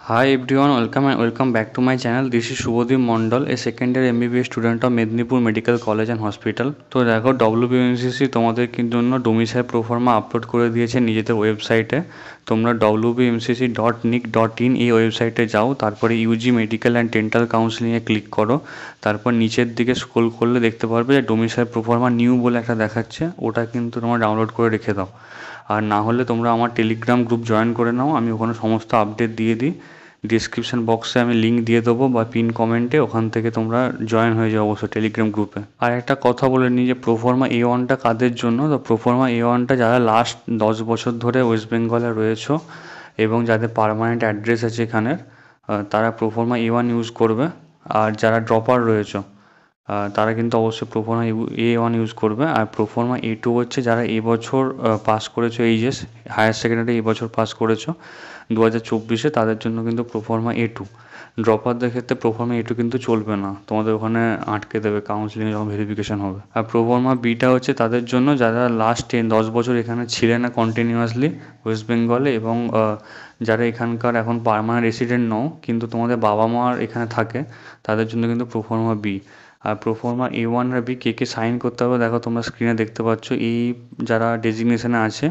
Hi everyone, welcome back to my channel. This is Shubhodip Mondal, a second year MBBS student of Mednipur Medical College and Hospital. তো দেখো WBMCC তোমাদের জন্য domicile proforma upload করে দিয়েছে নিজেদের ওয়েবসাইটে। তোমরা wbmcc.nic.in এই ওয়েবসাইটে যাও, তারপরে ইউজি মেডিকেল অ্যান্ড ডেন্টাল কাউন্সিলিংয়ে ক্লিক করো। তারপর নিচের দিকে স্ক্রল করলে দেখতে পারবে যে ডোমিসাইল প্রোফর্মা নিউ বলে একটা দেখাচ্ছে, ওটা কিন্তু তোমরা ডাউনলোড করে রেখে দাও। আর না হলে তোমরা আমার টেলিগ্রাম গ্রুপ জয়েন করে নাও, আমি ওখানে সমস্ত আপডেট দিয়ে দিই। ডিসক্রিপশন বক্সে আমি লিঙ্ক দিয়ে দেবো বা পিন কমেন্টে, ওখান থেকে তোমরা জয়েন হয়ে যাও অবশ্যই টেলিগ্রাম গ্রুপে। আর একটা কথা বলে নিই যে প্রোফর্মা A1টা কাদের জন্য। তো প্রোফর্মা A1টা যারা লাস্ট 10 বছর ধরে ওয়েস্ট বেঙ্গলে রয়েছো এবং যাদের পার্মানেন্ট অ্যাড্রেস আছে এখানের, তারা প্রোফর্মা A1 ইউজ করবে। আর যারা ড্রপার রয়েছো তারা কিন্তু অবশ্যই প্রোফর্মা A1 ইউজ করবে। আর প্রোফর্মা A2 হচ্ছে যারা এবছর পাস করেছো এইচএস হায়ার সেকেন্ডারি এবছর পাস করেছো 2024-এ, তাদের জন্য কিন্তু প্রোফর্মা A2। ড্রপারদের ক্ষেত্রে প্রোফর্মা A2 কিন্তু চলবে না, তোমাদের ওখানে আটকে দেবে কাউন্সিলিং যখন ভেরিফিকেশন হবে। আর প্রোফর্মা Bটা হচ্ছে তাদের জন্য যারা লাস্ট 10 বছর এখানে ছিলেন না কন্টিনিউয়াসলি ওয়েস্ট বেঙ্গলে, এবং যারা এখানকার এখন পার্মানেন্ট রেসিডেন্ট নও কিন্তু তোমাদের বাবা মার এখানে থাকে, তাদের জন্য কিন্তু প্রোফর্মা B। আর প্রোফর্মা A1 আর B কে সাইন করতে হবে দেখো তোমরা স্ক্রিনে দেখতে পাচ্ছ। এই যারা ডেজিগনেশনে আছে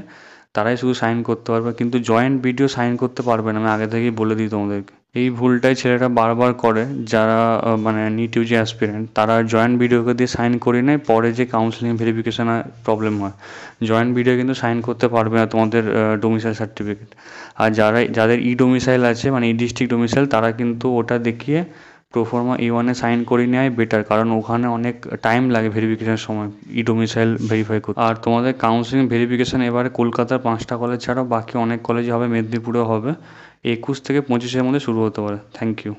তারাই শুধু সাইন করতে পারবে, কিন্তু জয়েন্ট ভিডিও সাইন করতে পারবে না, আমি আগে থেকেই বলে দিই তোমাদেরকে। এই ভুলটাই ছেলেটা বারবার করে, যারা মানে নিট ইউজি অ্যাসপিরেন্ট, তারা জয়েন্ট ভিডিওকে দিয়ে সাইন করে নেয়, পরে যে কাউন্সিলিং ভেরিফিকেশানে প্রবলেম হয়। জয়েন্ট ভিডিও কিন্তু সাইন করতে পারবে না তোমাদের ডোমিসাইল সার্টিফিকেট। আর যাদের ডোমিসাইল আছে মানে ডিস্ট্রিক্ট ডোমিসাইল, তারা কিন্তু ওটা দেখিয়ে প্রোফর্মা A1-এ সাইন করে নেওয়াই বেটার, কারণ ওখানে অনেক টাইম লাগে ভেরিফিকেশনের সময় ডোমিসাইল ভেরিফাই করতে। আর তোমাদের কাউন্সিলিং ভেরিফিকেশন এবারে কলকাতার 5টা কলেজ ছাড়াও বাকি অনেক কলেজে হবে, মেদিনীপুরেও হবে। 21 থেকে 25-এর মধ্যে শুরু হতে পারে। Thank you.